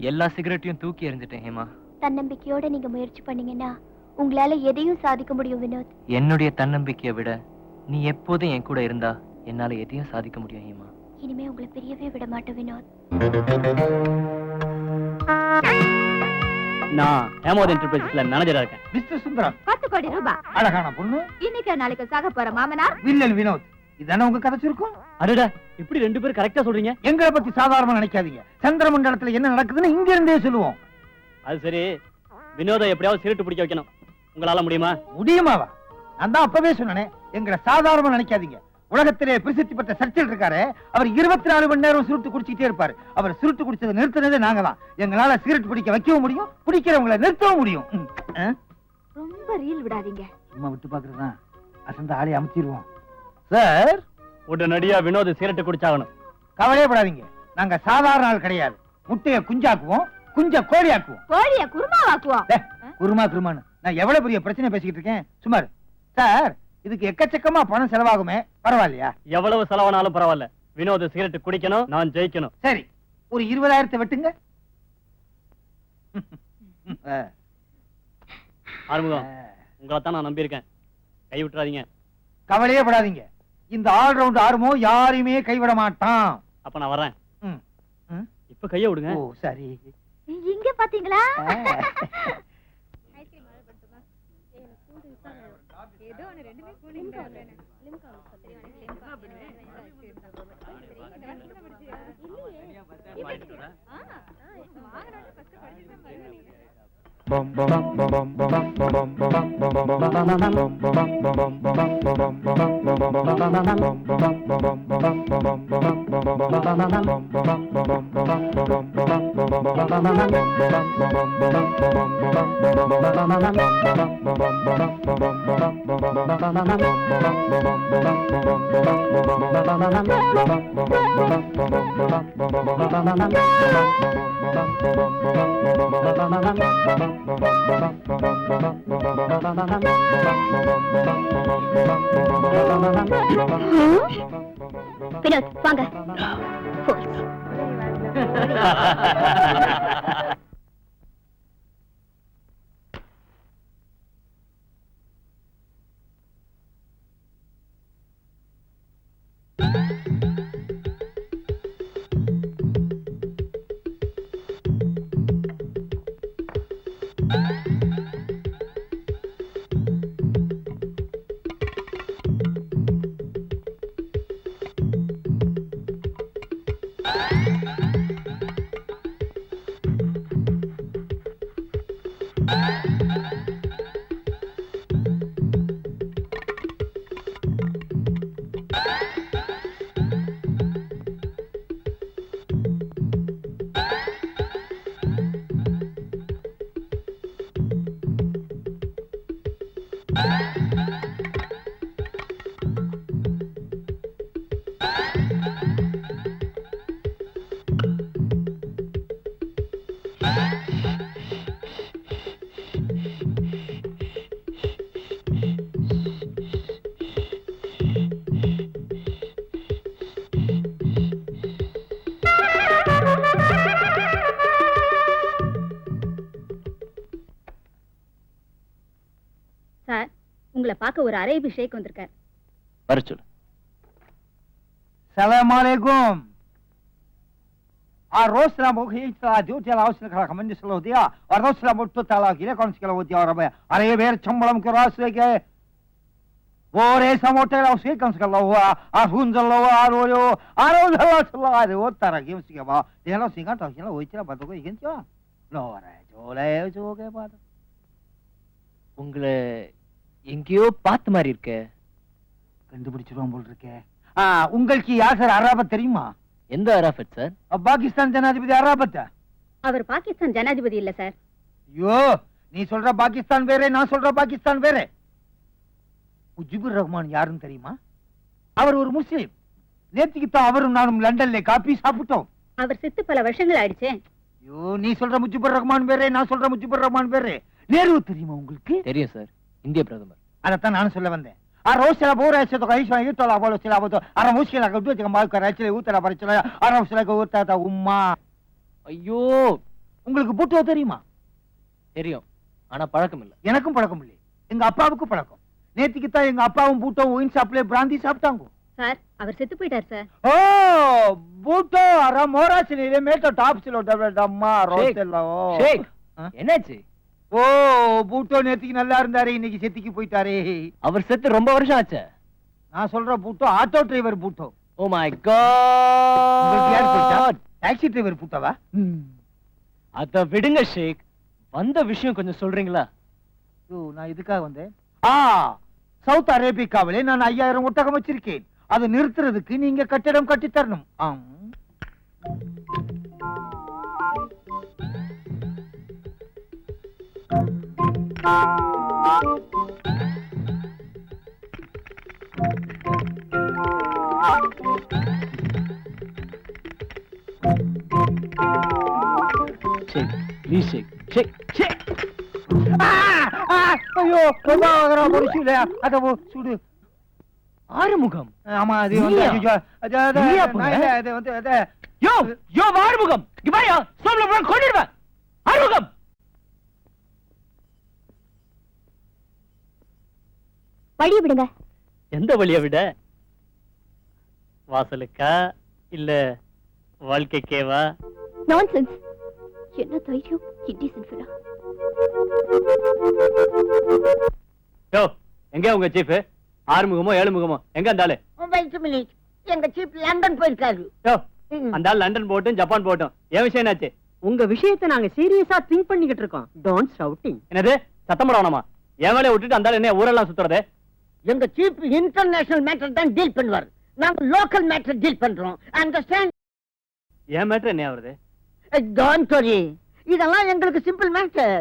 எல்லா சிகரெட்டையும் தூக்கி எறிஞ்சிட்டேன் ஹேமா. தன்னம்பிக்கையோட நீங்க முயற்சி பண்ணீங்கன்னா உங்களால எதையும் சாதிக்க முடியும் வினோத். என்னுடைய தன்னம்பிக்கையை விட நீ எப்போதும் என் கூட இருந்தா என்னால எதையும் சாதிக்க முடியும் ஹேமா. இனிமே உங்களை பிரியவே விட மாட்டேன் வினோத். நான் ஹேமோத் என்டர்பிரைசஸ்ல மேனேஜரா இருக்கேன். மிஸ்டர் சுந்தரம். 10 கோடி ரூபாய். அழகான பொண்ணு. இன்னைக்கு நாளைக்கு சாக போற மாமனார் வில்லன் வினோத். இதானே உங்க கதை சுருக்கம்? அடடா, இப்படி ரெண்டு பேரும் கரெக்டா சொல்றீங்க. எங்களை பத்தி சாதாரணமா நினைக்காதீங்க. சந்திர மண்டலத்துல என்ன நடக்குதுன்னு இங்க இருந்தே சொல்லுவோம். அது சரி, வினோத எப்படியாவது சிகரெட் பிடிக்க வைக்கணும். உங்களால முடியுமா? முடியுமாவா? நான் தான் அப்பவே சொன்னேனே, எங்களை சாதாரணமா நினைக்காதீங்க. உலகத்திலே பிரசித்தி பெற்ற சர்ச்சில் இருக்காரு, அவர் 24 மணி நேரம் சுருட்டு குடிச்சிட்டே இருப்பாரு. அவர் சுருட்டு குடிச்சதை நிறுத்தினதே நாங்க தான். எங்களால சிகரெட் பிடிக்க வைக்கவும் முடியும், பிடிக்கிறவங்களை நிறுத்தவும் முடியும். ரொம்ப ரீல் விடாதீங்க. சும்மா விட்டு பாக்குறதுதான். அசந்த ஆளை அமைச்சிருவோம். சார், உடனடியா வினோத சிகரெட் குடிச்சாகணும். கவலையப்படாதீங்க, நாங்க சாதாரண ஆள் கிடையாது. முட்டைய குஞ்சாக்குவோம், குஞ்ச கோழியாக்குவோம். கோழிய குருமாவாக்குவோம். குருமா குருமான்னு நான் எவ்வளவு பெரிய பிரச்சனை பேசிக்கிட்டு இருக்கேன். சுமார் சார், இதுக்கு எக்கச்சக்கமா பணம் செலவாகுமே, பரவாயில்லையா? எவ்வளவு செலவானாலும் பரவாயில்ல, வினோத சிகரெட் குடிக்கணும், நான் ஜெயிக்கணும். சரி, ஒரு 20,000 வெட்டுங்க. ஆறுமுகம், உங்களை தான் நான் நம்பியிருக்கேன், கை விட்டுறாதீங்க. கவலையே படாதீங்க, இந்த ஆல்ரவுண்ட் ஆறுமோ யாரையுமே கைவிட மாட்டான். அப்ப நான் வரேன். இப்ப கைய விடுங்க. ஓ சரி. இங்க பாத்தீங்களா? வினோத் வாங்க. சார், உங்களை பார்க்க ஒரு அரேபி ஷேக் வந்திருக்கார். வர சொல்லு. சலாம் அலைக்கும். الروس لا مخيج تاديوت يا لاوس نكرا كمان سلوديا الروس لا مطلع تلا كيله كونس كلا وديا ربع عليه بير چمبلم كراس لك Ore samote la usi kan skala wa ahunzalo aro zalo aro otara kim sikaba delo singa to kila oichira badoko igencho no ara jole joge bad உங்களை எங்கேயோ பார்த்த மாதிரி இருக்க. கண்டுபிடிச்சிருவோம் போல் இருக்கே. உங்களுக்கு யார் சார் அராபத் தெரியுமா? எந்த அராஃபத் சார்? பாகிஸ்தான் ஜனாதிபதி அராபத். அவர் பாகிஸ்தான் ஜனாதிபதி இல்ல சார். ஐயோ, நீ சொல்ற பாகிஸ்தான் வேற, நான் சொல்ற பாகிஸ்தான் வேற. முஜிபுர் ரஹ்மான் யாருன்னு தெரியுமா? அவர் ஒரு முஸ்லிம். நேத்திக்கு தான் அவரும் நானும் லண்டன்ல காபி சாப்பிட்டோம். அவர் செத்து பல வருஷங்கள் ஆயிடுச்சே. ஐயோ, நீ சொல்ற முஜிபுர் ரஹ்மான் வேற, நான் சொல்ற முஜிபுர் ரஹ்மான் வேற. நேரு தெரியுமா உங்களுக்கு? தெரியும் சார், இந்திய பிரதமர். அதத்தான் நானும் சொல்ல வந்தேன். रोज बोरा ऐसे तो कहीं ये तो बोलो सिला तो अरे मुश्किल है कुछ जगह मार कर चले उतरा पर चला अरे उसला को उतरा था उम्मा. ஐயோ, உங்களுக்கு பூட்டோ தெரியுமா? தெரியும், ஆனா பழக்கம் இல்ல. எனக்கும் பழக்கம் இல்லை, எங்க அப்பாவுக்கும் பழக்கம். நேத்திக்கு தான் எங்க அப்பாவும் பூட்டோ ஒயின் ஷாப்ல பிராந்தி சாப்பிட்டாங்க. சார், அவர் செத்து போயிட்டார் சார். ஓ பூட்டோ அரை மோராசினிலே மேட்டோ டாப்ஸ்ல டபுள் அம்மா ரோஸ்ல. ஷேக், என்னாச்சு? ஓ பூட்டோ நேத்திக்கு நல்லா இருந்தாரு, இன்னைக்கு செத்திக்கு போயிட்டாரே. அவர் செத்து ரொம்ப வருஷம் ஆச்சு. நான் சொல்ற Bhutto auto driver Bhutto. Oh my god, உங்களுக்கு யார் போயிட்டா? டாக்ஸி டிரைவர் பூட்டோவா? அத விடுங்க ஷேக், வந்த விஷயம் கொஞ்சம் சொல்றீங்களா? நான் இதுக்காக வந்தேன். சவுத் அரேபியாவிலே நான் 5000 ஒட்டகம் வச்சிருக்கேன். அதை நிறுத்துறதுக்கு நீங்க கட்டிடம் கட்டி தரணும். ஷேக், ப்ளீஸ் ஷேக், ஷேக், ஷேக். ஐயோ, பொரிச்சுல அத சுடு. ஆறுமுகம்? ஆமா, அது வந்து அது வந்து அது யோ யோ ஆறுமுகம், இங்க வாயா, சோம்ல போய் கொன்னிடுவேன். ஆறுமுகம், வழியை விடுங்க. எந்த வழியை விட? வாசலுக்கா இல்ல வாழ்க்கைக்கேவா? நான்சென்ஸ். என்ன தைரியம், இன்டீசன்ட் ஃபெலோ. யோ, எங்க உங்க சீஃப்? ஆறுமுகமோ ஏழுமுகமோ எங்க அந்த ஆளு? எங்க சீப் லண்டன் போயிருக்காரு. யோ, அந்த ஆள் லண்டன் போட்டும் ஜப்பான் போட்டும் ஏன் விஷயம் என்னாச்சு? உங்க விஷயத்தை நாங்க சீரியஸா திங்க் பண்ணிக்கிட்டு இருக்கோம். Don't shouting. என்னது சத்தம் போடணுமா? என் வேலையை விட்டுட்டு அந்த ஆள் என்ன ஊரெல்லாம் சுத்துறது? எங்க சீப் இன்டர்நேஷனல் மேட்டர் தான் டீல் பண்ணுவார். நாங்க லோக்கல் மேட்டர் டீல் பண்றோம். அண்டர்ஸ்டாண்ட்? என் மேட்டர் என்ன ஆகுறது? டோன்ட் வரி, இதெல்லாம் எங்களுக்கு சிம்பிள் மேட்டர்.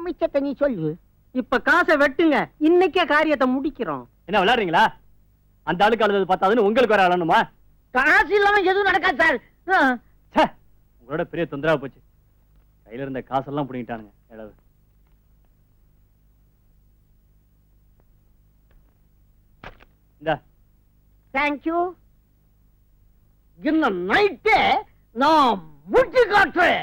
மிச்சத்தை நீ சொல்லு. இப்ப காசை வெட்டுங்க, இன்னைக்கே காரியத்தை முடிக்கிறோம். என்ன விளையாடுறீங்களா? அந்த ஆளுக்கு அழுது பார்த்தாதுன்னு உங்களுக்கு வேற அழணுமா? காசு இல்லாம எதுவும் நடக்காது சார். ச்சே, உங்களோட பெரிய தொந்தரவா போச்சு. கையில இருந்த காசெல்லாம் புடிங்கிட்டானுங்க. எழவு. இந்தா. தேங்க்யூ. இன்னும் நைட்டே நான் முடிச்சு காட்டுறேன்.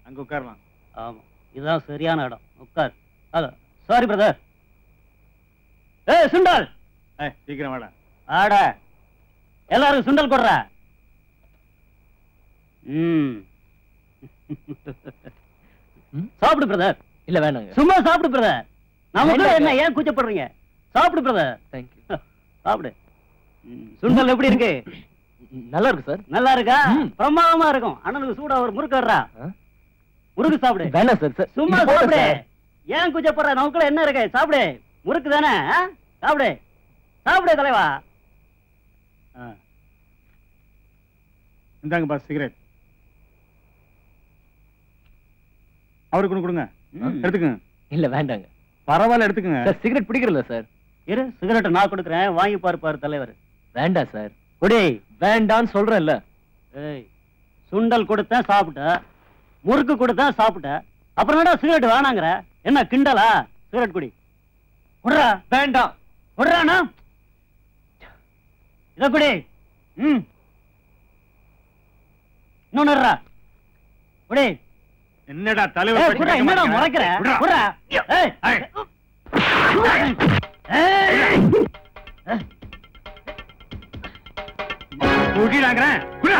அங்க உட்காரலாம். ஆமா, இதுதான் சரியான இடம். உட்கார். Sorry brother. ஏய் சுண்டல், சீக்கிரம் வாடா. ஆட எல்லாரும் சுண்டல் கொடுற. சாப்பிடு பிரதர். இல்ல வேணாங்க. சும்மா சாப்பிடு பிரதர். நமக்கு வேண்டாங்க. என்ன ஏன் கூச்சப்படுறீங்க? சாப்பிடு பிரதர். Thank you. சாப்பிடு. சுண்டல் எப்படி இருக்கு? நல்லா இருக்கு சார். நல்லா இருக்கா? ம். பிரமாதமா இருக்கும். அண்ணனுக்கு சூடா ஒரு முறுக்கு வர்றா. முறுக்கு சாப்பிடு. வேணாம் சார். சார் சும்மா இது போதும் சாப்பிடு. சார். ஏன் கூச்சப்படுற? நமக்குள்ள என்ன இருக்கு? சாப்பிடு. முறுக்கு தானே? சாப்பிடு. சாப்பிடு தலைவா. இந்தாங்க பாஸ் சிகரெட். அவருக்கு ஒண்ணு கொடுங்க. எடுத்துக்கங்க. இல்ல வேண்டாங்க. பரவாயில்ல, எடுத்துக்கங்க. சார் சிகரெட் பிடிக்கிறல சார். இரு, சிகரெட் நான் கொடுக்குறேன். வாங்கி பாரு தலைவர். வேண்டாம் சார். குடி. வேண்டான்னு சொல்றேன்ல. ஏய், சுண்டல் கொடுத்தேன் சாப்பிட்ட, முறுக்கு கொடுத்தேன் சாப்பிட்ட, அப்புறம் என்னடா சிகரெட் வேணாங்கிற? என்ன கிண்டலா? சிகரெட் குடி. குடுறா. வேண்டாம். குடுறானா? இத குடி. இன்னொன்னு குடி. என்னடா ஏய், குடுறா. என்னடா முறைக்கிற? குடுறா. ஏய். ஏய். குடிடாங்கறேன். குடா.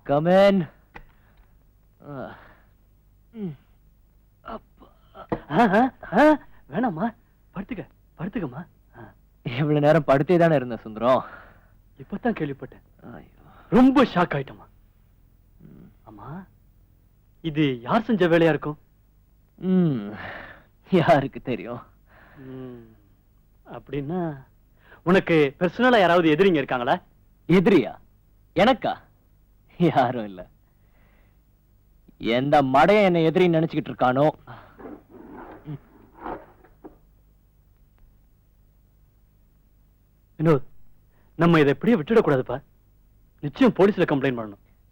Come in. வேணாம்மா, படுத்துக்கம்மா. இவ்வளவு நேரம் படுத்தே தானே இருந்தேன் சுந்தரம். இப்பதான் கேள்விப்பட்டேன். ரொம்ப ஷாக் ஆயிட்டமா. அம்மா, இது யார் செஞ்ச வேலையா இருக்கும்? யாருக்கு தெரியும்? அப்படின்னா உனக்கு பர்சனலா யாராவது எதிரிங்க இருக்காங்களா? எதிரியா? எனக்கா? யாரும் இல்ல. எந்த மடைய என்ன எதிரி நினைச்சுக்கிட்டு இருக்கானோ. வினோத், நம்ம இதை எப்படியே விட்டுடக்கூடாதுப்பா. நிச்சயம் போலீஸ்ல கம்ப்ளைண்ட் பண்ணணும்.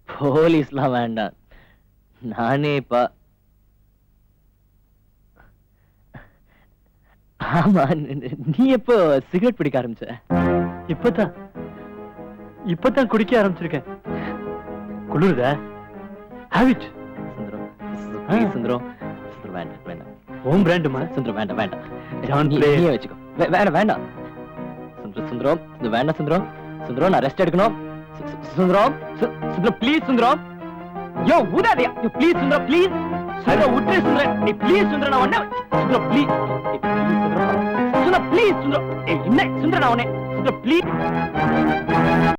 போலீஸ்லாம் வேண்டாம். நானே இப்ப ஆமா, நீ எப்போ சிகரெட் பிடிக்க ஆரம்பிச்ச? இப்பதான் குடிக்க ஆரம்பிச்சிருக்கேன். குளிருதா? Have it. Sundaram, please Sundaram. Sundaram வேண்டாம், வேண்டாம். ஹோம் பிராண்டுமா? சுந்தரம் வேண்டாம், வேண்டாம். Don't நீ- play. நீயே வச்சுக்கோ. வேண்டாம், வேண்டாம். சுந்தரம், சுந்தரம், இது வேண்டாம் சுந்தரம். சுந்தரம், நான் ரெஸ்ட் எடுக்கணும். சுந்தரம், சுந்தரம், ப்ளீஸ் சுந்தரம். யோ, ஊதாதயா. யோ, ப்ளீஸ் சுந்தரம், ப்ளீஸ். சுந்தரம், விட்டுரு சுந்தரம். நீ ப்ளீஸ் சுந்தரம், நான் உன்னை சுந்தரம், ப்ளீஸ். சுந்தரம், ப்ளீஸ் சுந்தரம். என்ன சுந்தரம், நான் உன்னை சுந்தரம், ப்ளீஸ்.